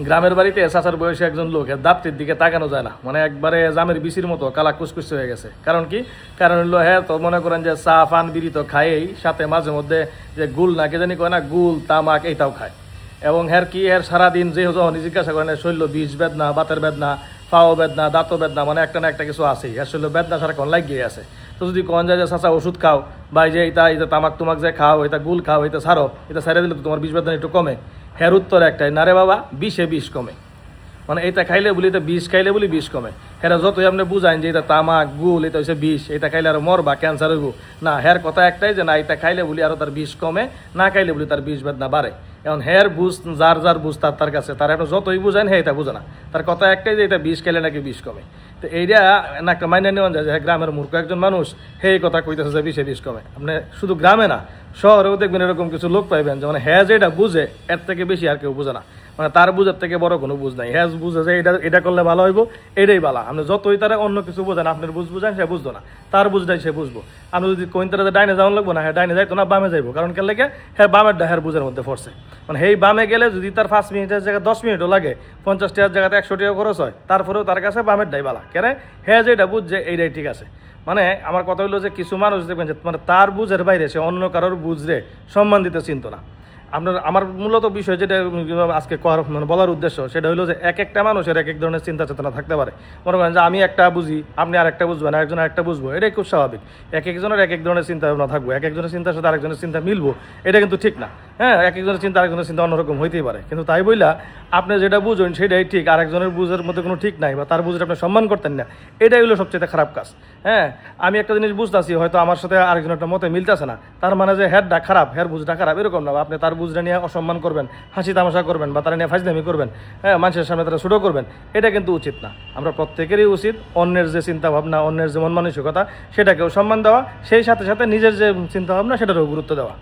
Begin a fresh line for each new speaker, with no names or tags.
গ্রামের বাড়িতে চাচার বয়সী একজন লোক, এর দাঁতের দিকে তাকানো যায় না, মানে একবারে জামের বিচির মতো কালা কুচকুচ হয়ে গেছে। কারণ কি? কারণ হলো হ্যাঁ, তো মনে করেন যে চা পান বিড়ি তো খায়ই, সাথে মাঝে মধ্যে যে গুল না কে জানি কয় না, গুল তামাক এইটাও খায়। এবং এর সারাদিন যে যখন জিজ্ঞাসা করেন শৈল্য বিষ বেদনা, বাতের বেদনা, পাও বেদনা, দাঁত বেদনা, মানে একটা না একটা কিছু আছেই, শৈল্য বেদনা সারাক্ষণ লাগিয়ে আছে। তো যদি কন যায় যে চাচা ওষুধ খাও, বা যে এটা তামাক তুমাক যে খাও, এটা গুল খাও, এটা ছাড়ো, এটা ছাড়িয়ে দিলে তো তোমার বিষ বেদনা একটু কমে। উত্তর একটাই, না রে বাবা, বিষে বিষ কমে। মানে এটা খাইলে বলি, এটা বিষ খাইলে বলি বিষ কমে। যতই আপনি বুঝাইন যে এটা তামাক গুল, এটা হচ্ছে বিষ, এটা খাইলে আরো মরবা, ক্যান্সার হইব, না, কথা একটাই যে না, এটা খাইলে বলি আরো তার বিষ কমে, না খাইলে বলি তার বিষ বেদনা বাড়ে। এখন বুঝ যার যার বুঝ তার কাছে, তার একটা যতই বুঝাইন এটা বুঝে না, তার কথা একটাই যে এটা বিষ খাইলে নাকি বিষ কমে। তো এইটা না একটা মাইনে নেওয়া যায় যে গ্রামের মূর্খ একজন মানুষ এই কথা কইতেছে যে বিষে বিষ কমে। আপনি শুধু গ্রামে না, শহরেও দেখবেন এরকম কিছু লোক পাইবেন যে মানে যেটা বুঝে এর থেকে বেশি আর কেউ বুঝে না, মানে তার বুঝার থেকে বড় কোনো বুঝ নাই। বুঝে যে এটা করলে ভালো হইব, এটাই ভালো। আপনি যতই তারা অন্য কিছু বোঝেন, আপনার বুঝান সে বুঝতো না, তার বুঝটাই সে বুঝবো। আপনি যদি কোন তারা ডাইনে যাওয়ান লাগবো না, ডাইনে যাইতো না, বামে যাইবো। কারণ কে লেগে বামের বুঝের মধ্যে পড়ছে। মানে বামে গেলে যদি তার 5 মিনিটের জায়গায় 10 মিনিটও লাগে, 50 টাকার জায়গাতে 100 টাকা খরচ হয়, তারপরেও তার কাছে বামের ডাই বালা। কেন? যেটা বুঝছে এইটাই ঠিক আছে। মানে আমার কথা হলো যে কিছু মানুষ দেখবেন যে মানে তার বুঝের বাইরে সে অন্য কারোর বুঝরে সম্মান দিতে চিন্ত না। আমার মূলত বিষয় যেটা আজকে মানে বলার উদ্দেশ্য, সেটা হলো যে একটা মানুষের এক ধরনের চিন্তা চেতনা থাকতে পারে। মনে করেন যে আমি একটা বুঝি, আপনি আর একটা বুঝবেন, একজন আর একটা বুঝবো, এটাই খুব স্বাভাবিক। একজনের এক ধরনের চিন্তা ভাবনা থাকবো, একজনের চিন্তার সাথে আরেকজনের চিন্তা মিলবো, এটা কিন্তু ঠিক না। একজনের চিন্তা আরেকজনের চিন্তা অন্যরকম হইতেই পারে, কিন্তু তাই বইলা আপনি যেটা বুঝবেন সেটাই ঠিক, আরেকজনের বুঝের মধ্যে কোনো ঠিক নাই, বা তার বুঝের আপনি সম্মান করতেন না, এটাই হলো সবচেয়ে খারাপ কাজ। আমি একটা জিনিস বুঝতেছি, হয়তো আমার সাথে আরেকজনের একটা মতে মিলতেছে না, তার মানে যে হেডটা খারাপ, বুঝটা খারাপ, এরকম না। আপনি তার বুঝটা নিয়ে অসম্মান করবেন, হাসি তামাশা করবেন, বা তারা নিয়ে ফাজলামি করবেন, মানুষের সামনে তারা ছোটো করবেন, এটা কিন্তু উচিত না। আমরা প্রত্যেকেরই উচিত অন্যের যে চিন্তা ভাবনা, অন্যের যে মন মানসিকতা, সেটাকেও সম্মান দেওয়া, সেই সাথে সাথে নিজের যে চিন্তা ভাবনা সেটারও গুরুত্ব দেওয়া।